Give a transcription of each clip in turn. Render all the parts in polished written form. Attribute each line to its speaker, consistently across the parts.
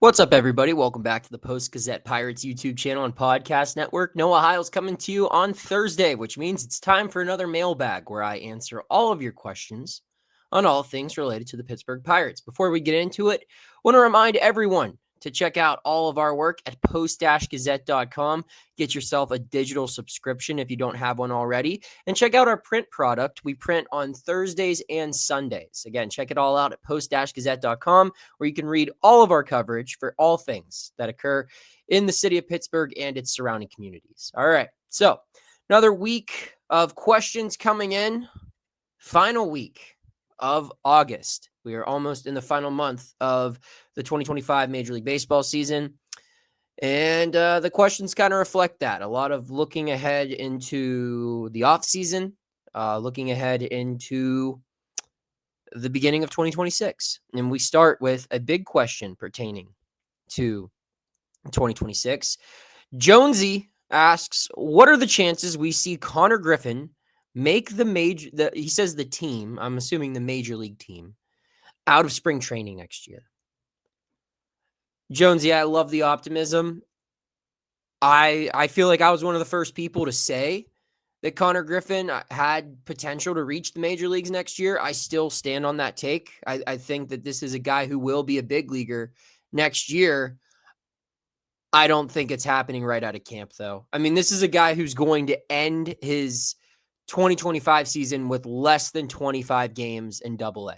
Speaker 1: What's up, everybody? Welcome back to the Post-Gazette Pirates YouTube channel and podcast network. Noah Hiles coming to you on Thursday, which means it's time for another mailbag where I answer all of your questions on all things related to the Pittsburgh Pirates. Before we get into it, I want to remind everyone to check out all of our work at post-gazette.com. Get yourself a digital subscription if you don't have one already. And check out our print product. We print on Thursdays and Sundays. Again, check it all out at post-gazette.com, where you can read all of our coverage for all things that occur in the city of Pittsburgh and its surrounding communities. All right, so another week of questions coming in. Final week of August. We are almost in the final month of the 2025 Major League Baseball season. And the questions kind of reflect that. A lot of looking ahead into the offseason, looking ahead into the beginning of 2026. And we start with a big question pertaining to 2026. Jonesy asks, what are the chances we see Konnor Griffin make he says the team, I'm assuming the major league team, out of spring training next year? Jonesy, I love the optimism. I feel like I was one of the first people to say that Konnor Griffin had potential to reach the major leagues next year. I still stand on that take. I think that this is a guy who will be a big leaguer next year. I don't think it's happening right out of camp, though. I mean, this is a guy who's going to end his 2025 season with less than 25 games in Double-A.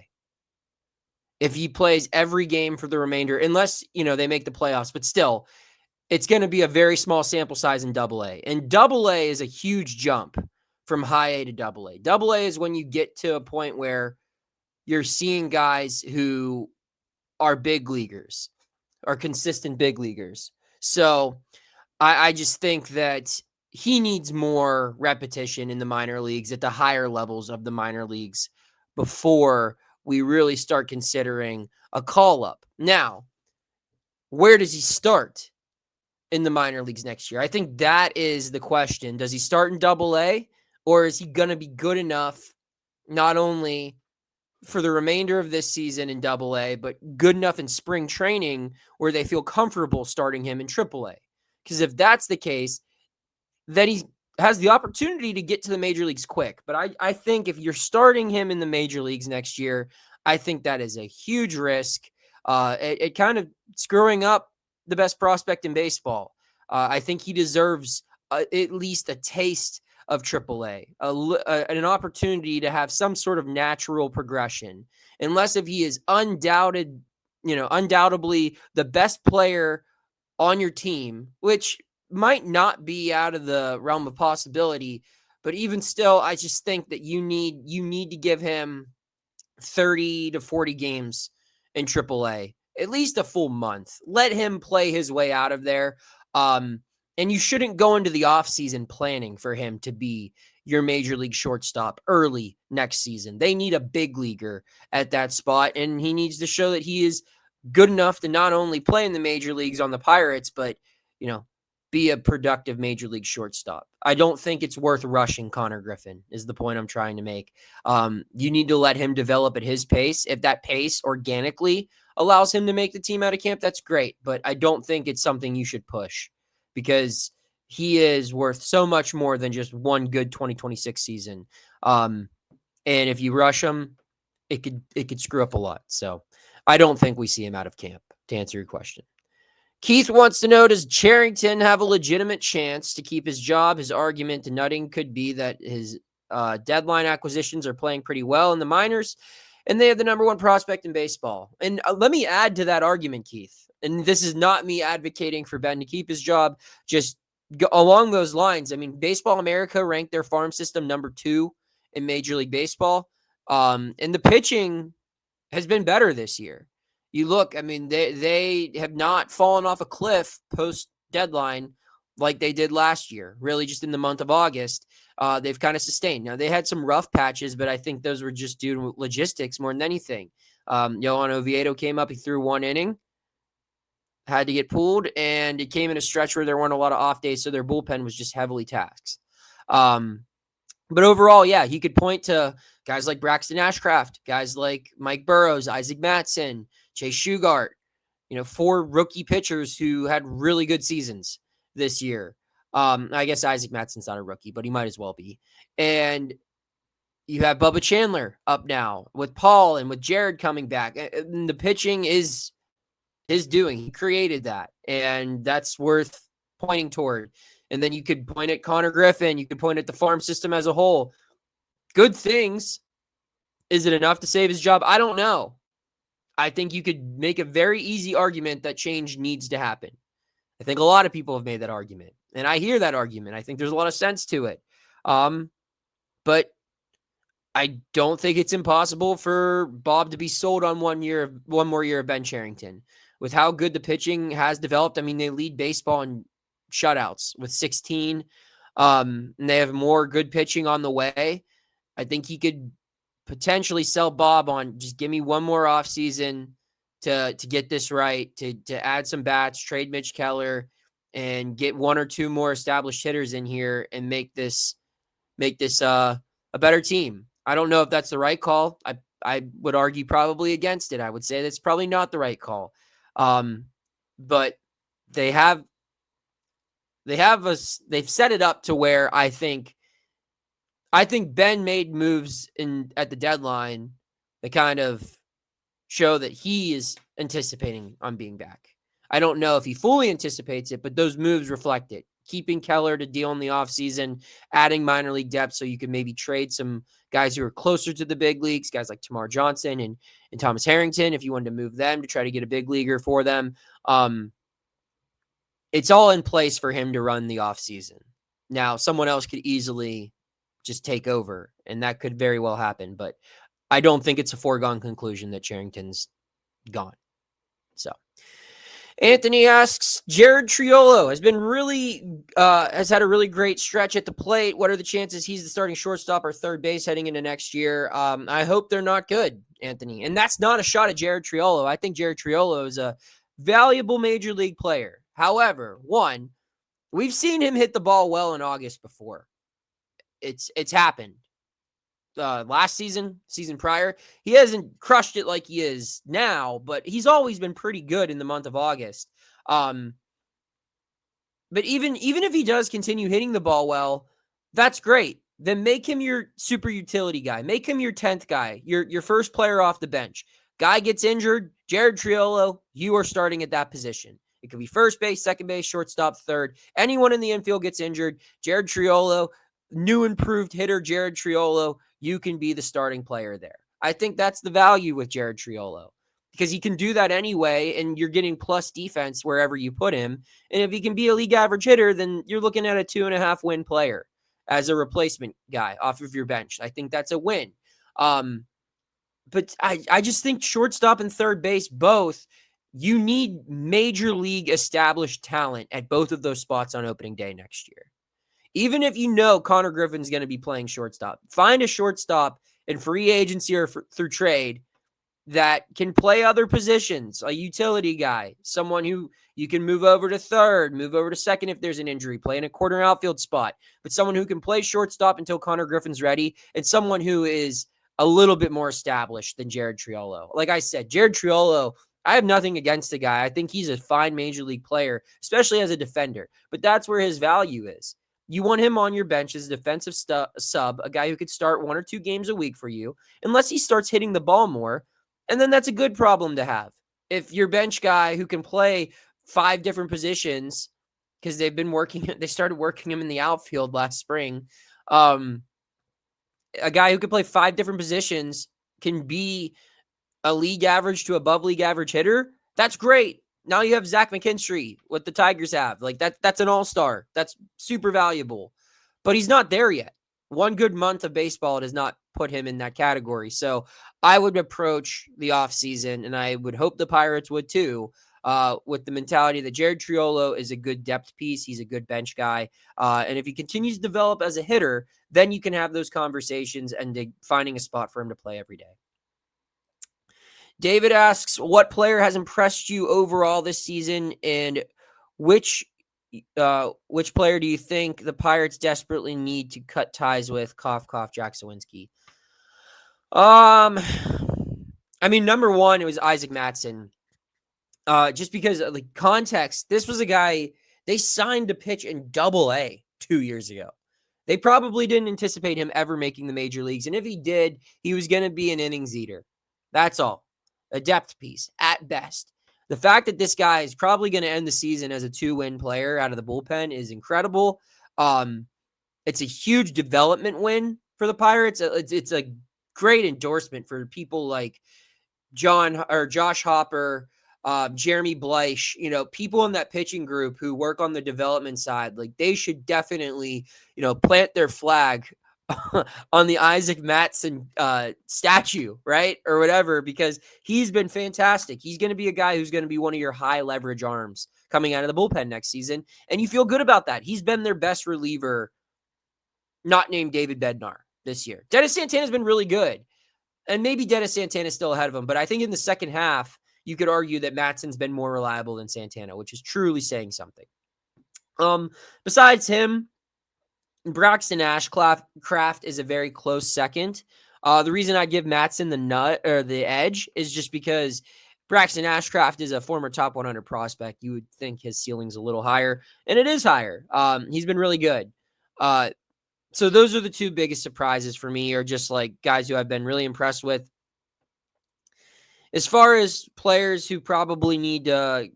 Speaker 1: If he plays every game for the remainder, unless, they make the playoffs, but still, it's going to be a very small sample size in Double-A. And Double-A is a huge jump from high A to Double-A. Double-A is when you get to a point where you're seeing guys who are big leaguers, are consistent big leaguers. So I just think that he needs more repetition in the minor leagues at the higher levels of the minor leagues before we really start considering a call-up. Now, where does he start in the minor leagues next year? I think that is the question. Does he start in Double-A, or is he going to be good enough not only for the remainder of this season in Double-A, but good enough in spring training where they feel comfortable starting him in Triple-A? Because if that's the case, then he has the opportunity to get to the major leagues quick. But I think if you're starting him in the major leagues next year, I think that is a huge risk. It kind of screwing up the best prospect in baseball. I think he deserves at least a taste of Triple-A, an opportunity to have some sort of natural progression. Unless if he is undoubtedly the best player on your team, which might not be out of the realm of possibility, but even still, I just think that you need to give him 30 to 40 games in Triple-A, at least a full month. Let him play his way out of there. And you shouldn't go into the offseason planning for him to be your major league shortstop early next season. They need a big leaguer at that spot, and he needs to show that he is good enough to not only play in the major leagues on the Pirates, but, be a productive major league shortstop. I don't think it's worth rushing Konnor Griffin is the point I'm trying to make. You need to let him develop at his pace. If that pace organically allows him to make the team out of camp, that's great. But I don't think it's something you should push because he is worth so much more than just one good 2026 season. And if you rush him, it could screw up a lot. So I don't think we see him out of camp, to answer your question. Keith wants to know, does Cherington have a legitimate chance to keep his job? His argument to Nutting could be that his deadline acquisitions are playing pretty well in the minors, and they have the number one prospect in baseball. And let me add to that argument, Keith. And this is not me advocating for Ben to keep his job. Just along those lines, I mean, Baseball America ranked their farm system number 2 in Major League Baseball. And the pitching has been better this year. You look, I mean, they have not fallen off a cliff post-deadline like they did last year, really just in the month of August. They've kind of sustained. Now, they had some rough patches, but I think those were just due to logistics more than anything. Yohan Oviedo came up, he threw 1 inning, had to get pulled, and it came in a stretch where there weren't a lot of off days, so their bullpen was just heavily taxed. But overall, yeah, he could point to guys like Braxton Ashcraft, guys like Mike Burrows, Isaac Mattson, Chase Shugart, 4 rookie pitchers who had really good seasons this year. I guess Isaac Mattson's not a rookie, but he might as well be. And you have Bubba Chandler up now with Paul and with Jared coming back. And the pitching is his doing. He created that, and that's worth pointing toward. And then you could point at Konnor Griffin. You could point at the farm system as a whole. Good things. Is it enough to save his job? I don't know. I think you could make a very easy argument that change needs to happen. I think a lot of people have made that argument, and I hear that argument. I think there's a lot of sense to it. But I don't think it's impossible for Bob to be sold on one more year of Ben Cherington. With how good the pitching has developed, I mean, they lead baseball in shutouts with 16, and they have more good pitching on the way. I think he could potentially sell Bob on just give me one more offseason to get this right, to add some bats, trade Mitch Keller, and get 1 or 2 more established hitters in here and make this a better team. I don't know if that's the right call. I would argue probably against it. I would say that's probably not the right call. But they've set it up to where I think Ben made moves at the deadline that kind of show that he is anticipating on being back. I don't know if he fully anticipates it, but those moves reflect it. Keeping Keller to deal in the offseason, adding minor league depth so you can maybe trade some guys who are closer to the big leagues, guys like Tamar Johnson and Thomas Harrington, if you wanted to move them to try to get a big leaguer for them. It's all in place for him to run the offseason. Now, someone else could easily just take over, and that could very well happen, but I don't think it's a foregone conclusion that Cherington's gone. So Anthony asks, Jared Triolo has had a really great stretch at the plate. What are the chances he's the starting shortstop or third base heading into next year? I hope they're not good, Anthony. And that's not a shot at Jared Triolo. I think Jared Triolo is a valuable major league player. However, one, we've seen him hit the ball well in August before. It's happened. Last season prior, he hasn't crushed it like he is now, but he's always been pretty good in the month of August. But even if he does continue hitting the ball well, that's great. Then make him your super utility guy. Make him your 10th guy, your first player off the bench. Guy gets injured, Jared Triolo, you are starting at that position. It could be first base, second base, shortstop, third. Anyone in the infield gets injured, Jared Triolo, new improved hitter Jared Triolo, you can be the starting player there. I think that's the value with Jared Triolo because he can do that anyway, and you're getting plus defense wherever you put him. And if he can be a league average hitter, then you're looking at a 2.5 win player as a replacement guy off of your bench. I think that's a win. But I just think shortstop and third base, both, you need major league established talent at both of those spots on opening day next year. Even if you know Konnor Griffin's going to be playing shortstop, find a shortstop in free agency or through trade that can play other positions, a utility guy, someone who you can move over to third, move over to second if there's an injury, play in a corner outfield spot, but someone who can play shortstop until Konnor Griffin's ready, and someone who is a little bit more established than Jared Triolo. Like I said, Jared Triolo, I have nothing against the guy. I think he's a fine major league player, especially as a defender, but that's where his value is. You want him on your bench as a defensive sub, a guy who could start 1 or 2 games a week for you, unless he starts hitting the ball more. And then that's a good problem to have. If your bench guy who can play 5 different positions, because they started working him in the outfield last spring, a guy who can play 5 different positions can be a league average to above league average hitter, that's great. Now you have Zach McKinstry, what the Tigers have. Like that's an all-star. That's super valuable. But he's not there yet. One good month of baseball does not put him in that category. So I would approach the offseason, and I would hope the Pirates would too, with the mentality that Jared Triolo is a good depth piece. He's a good bench guy. And if he continues to develop as a hitter, then you can have those conversations and finding a spot for him to play every day. David asks, what player has impressed you overall this season, and which player do you think the Pirates desperately need to cut ties with? Cough, cough, Jack Sawinski. I mean, number one, it was Isaac Mattson. Just because of the context, this was a guy they signed to pitch in Double-A 2 years ago. They probably didn't anticipate him ever making the major leagues, and if he did, he was going to be an innings eater. That's all. A depth piece at best. The fact that this guy is probably going to end the season as a 2-win player out of the bullpen is incredible. It's a huge development win for the Pirates. It's a great endorsement for people like Josh Hopper, Jeremy Bleich, people in that pitching group who work on the development side. Like, they should definitely, plant their flag on the Isaac Matson statue, right? Or whatever, because he's been fantastic. He's going to be a guy who's going to be one of your high leverage arms coming out of the bullpen next season. And you feel good about that. He's been their best reliever, not named David Bednar this year. Dennis Santana's been really good. And maybe Dennis Santana is still ahead of him. But I think in the second half, you could argue that Matson's been more reliable than Santana, which is truly saying something. Besides him, Braxton Ashcraft is a very close second. The reason I give Matson the edge is just because Braxton Ashcraft is a former top 100 prospect. You would think his ceiling's a little higher, and it is higher. He's been really good. So those are the two biggest surprises for me, are just like guys who I've been really impressed with. As far as players who probably need the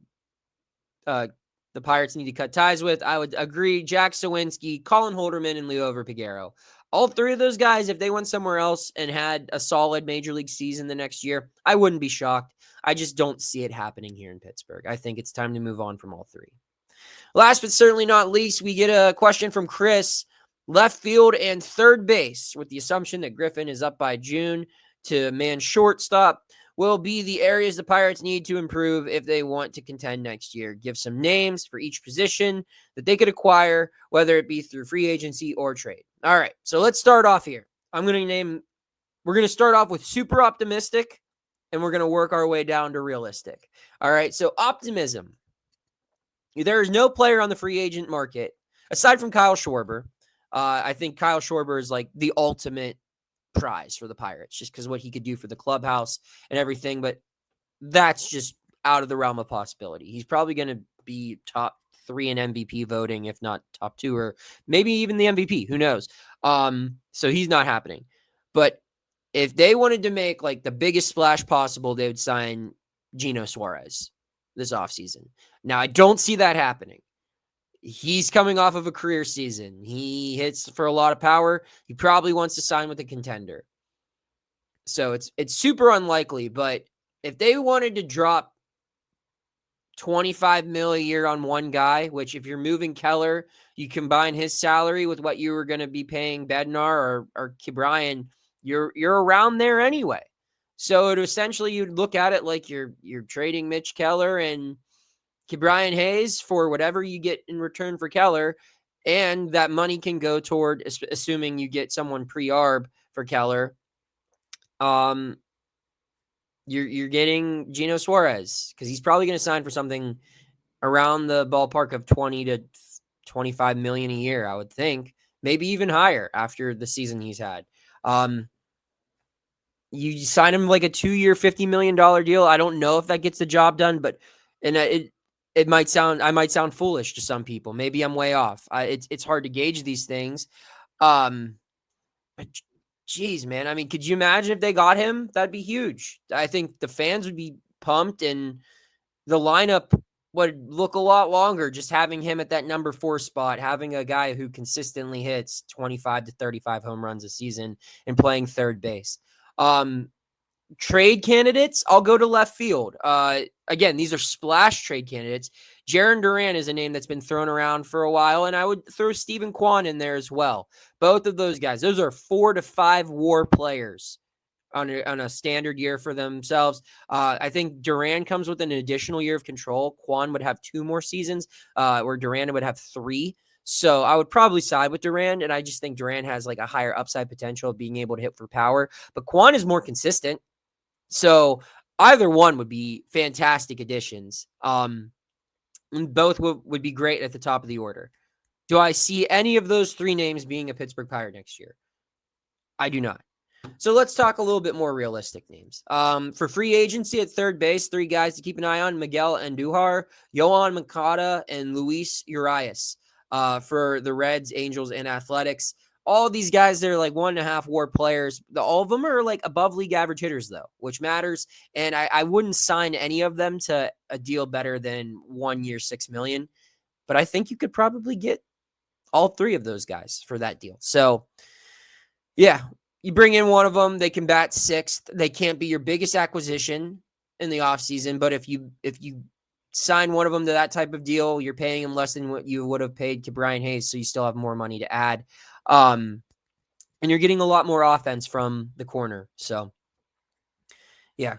Speaker 1: Pirates need to cut ties with, I would agree. Jack Sawinski, Colin Holderman, and Leo Verpigero. All three of those guys, if they went somewhere else and had a solid major league season the next year, I wouldn't be shocked. I just don't see it happening here in Pittsburgh. I think it's time to move on from all three. Last but certainly not least, we get a question from Chris. Left field and third base, with the assumption that Griffin is up by June to man shortstop, will be the areas the Pirates need to improve if they want to contend next year. Give some names for each position that they could acquire, whether it be through free agency or trade. All right, so let's start off here. We're going to start off with super optimistic, and we're going to work our way down to realistic. All right, so optimism. There is no player on the free agent market, aside from Kyle Schwarber. I think Kyle Schwarber is like the ultimate prize for the Pirates, just because what he could do for the clubhouse and everything. But that's just out of the realm of possibility. He's probably going to be top 3 in MVP voting, if not top 2, or maybe even the MVP. Who knows? So he's not happening. But if they wanted to make like the biggest splash possible, they would sign Gino Suarez this offseason. Now, I don't see that happening. He's coming off of a career season. He hits for a lot of power. He probably wants to sign with a contender. So it's super unlikely, but if they wanted to drop $25 million a year on one guy, which if you're moving Keller, you combine his salary with what you were going to be paying Bednar or Ke'Bryan, you're around there anyway. So essentially you'd look at it like you're trading Mitch Keller and Ke'Bryan Hayes for whatever you get in return for Keller, and that money can go toward, assuming you get someone pre-arb for Keller, you're getting Gino Suarez, because he's probably going to sign for something around the ballpark of 20 to 25 million a year, I would think, maybe even higher after the season he's had. You sign him like a 2-year, $50 million deal. I don't know if that gets the job done, but I might sound foolish to some people. Maybe I'm way off. It's hard to gauge these things. But geez, man. I mean, could you imagine if they got him? That'd be huge. I think the fans would be pumped, and the lineup would look a lot longer just having him at that number 4 spot, having a guy who consistently hits 25 to 35 home runs a season and playing third base. Trade candidates, I'll go to left field. Again, these are splash trade candidates. Jarren Duran is a name that's been thrown around for a while, and I would throw Stephen Kwan in there as well. Both of those guys, those are 4 to 5 WAR players on a standard year for themselves. I think Duran comes with an additional year of control. Kwan would have 2 more seasons, where Duran would have 3. So I would probably side with Duran, and I just think Duran has like a higher upside potential of being able to hit for power. But Kwan is more consistent. So either one would be fantastic additions. And both would be great at the top of the order. Do I see any of those 3 names being a Pittsburgh Pirate next year? I do not. So let's talk a little bit more realistic names. For free agency at third base, 3 guys to keep an eye on: Miguel Andujar, Yohan Moncada, and Luis Urias. For the Reds, Angels, and Athletics. All these guys, they're like 1.5 WAR players. All of them are like above league average hitters, though, which matters. And I wouldn't sign any of them to a deal better than 1 year, $6 million. But I think you could probably get all 3 of those guys for that deal. So, yeah, you bring in one of them, they can bat 6th. They can't be your biggest acquisition in the offseason, but if you sign one of them to that type of deal, you're paying him less than what you would have paid to Brian Hayes, so you still have more money to add. And you're getting a lot more offense from the corner. So, yeah,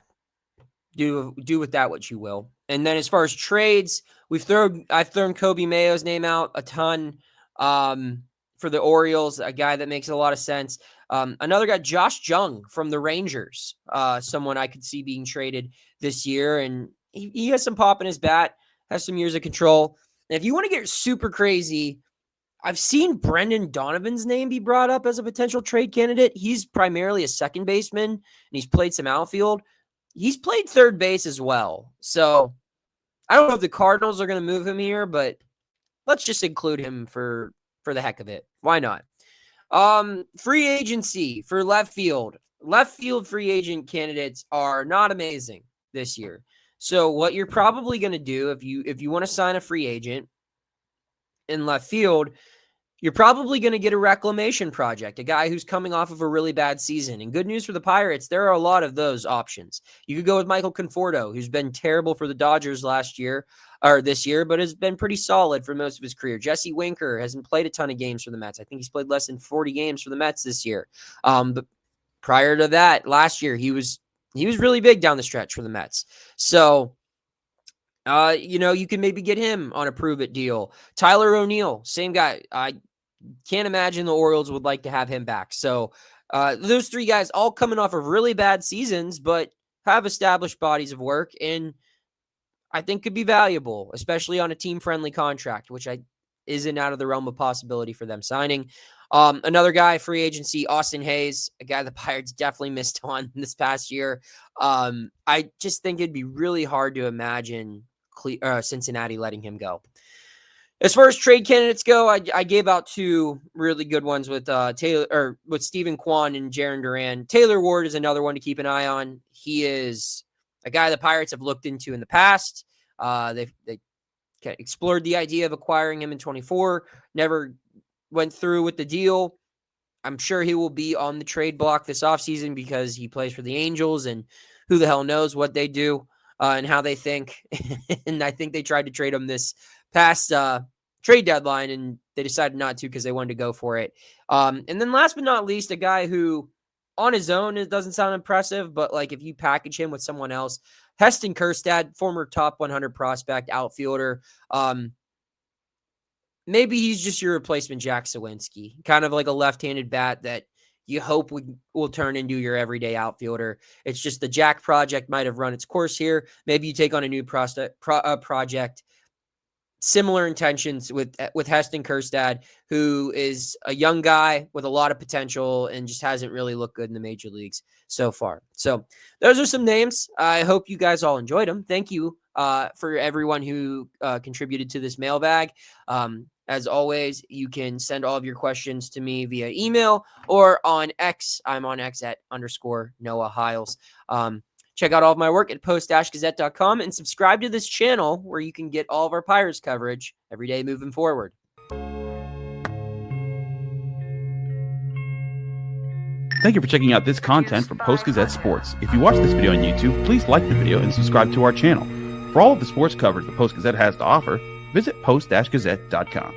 Speaker 1: do with that what you will. And then as far as trades, I've thrown Kobe Mayo's name out a ton for the Orioles, a guy that makes a lot of sense. Another guy, Josh Jung from the Rangers, someone I could see being traded this year, and he has some pop in his bat, has some years of control. And if you want to get super crazy, I've seen Brendan Donovan's name be brought up as a potential trade candidate. He's primarily a second baseman, and he's played some outfield. He's played third base as well. So I don't know if the Cardinals are going to move him here, but let's just include him for the heck of it. Why not? Free agency for left field. Left field free agent candidates are not amazing this year. So what you're probably going to do if you want to sign a free agent in left field, you're probably going to get a reclamation project, a guy who's coming off of a really bad season. And good news for the Pirates, there are a lot of those options. You could go with Michael Conforto, who's been terrible for the Dodgers this year, but has been pretty solid for most of his career. Jesse Winker hasn't played a ton of games for the Mets. I think he's played less than 40 games for the Mets this year. But prior to that, last year, he was really big down the stretch for the Mets. So, you can maybe get him on a prove-it deal. Tyler O'Neill, same guy. I can't imagine the Orioles would like to have him back. So those 3 guys all coming off of really bad seasons, but have established bodies of work, and I think could be valuable, especially on a team-friendly contract, which isn't out of the realm of possibility for them signing. Another guy, free agency, Austin Hayes, a guy the Pirates definitely missed on this past year. I just think it'd be really hard to imagine Cincinnati letting him go. As far as trade candidates go, I gave out 2 really good ones with with Stephen Kwan and Jarren Duran. Taylor Ward is another one to keep an eye on. He is a guy the Pirates have looked into in the past. They explored the idea of acquiring him in 24, never went through with the deal. I'm sure he will be on the trade block this offseason because he plays for the Angels, and who the hell knows what they do and how they think. And I think they tried to trade him this past trade deadline, and they decided not to because they wanted to go for it. And then last but not least, a guy who on his own, it doesn't sound impressive, but like if you package him with someone else, Heston Kjerstad, former top 100 prospect outfielder. Maybe he's just your replacement Jack Sawinski, kind of like a left-handed bat that you hope will turn into your everyday outfielder. It's just the Jack project might have run its course here. Maybe you take on a new project. Similar intentions with Heston Kjerstad, who is a young guy with a lot of potential and just hasn't really looked good in the major leagues so far. So those are some names. I hope you guys all enjoyed them. Thank you for everyone who contributed to this mailbag. As always, you can send all of your questions to me via email or on X. I'm on X at _Noah Hiles. Check out all of my work at post-gazette.com and subscribe to this channel where you can get all of our Pirates coverage every day moving forward.
Speaker 2: Thank you for checking out this content from Post-Gazette Sports. If you watch this video on YouTube, please like the video and subscribe to our channel. For all of the sports coverage the Post-Gazette has to offer, visit post-gazette.com.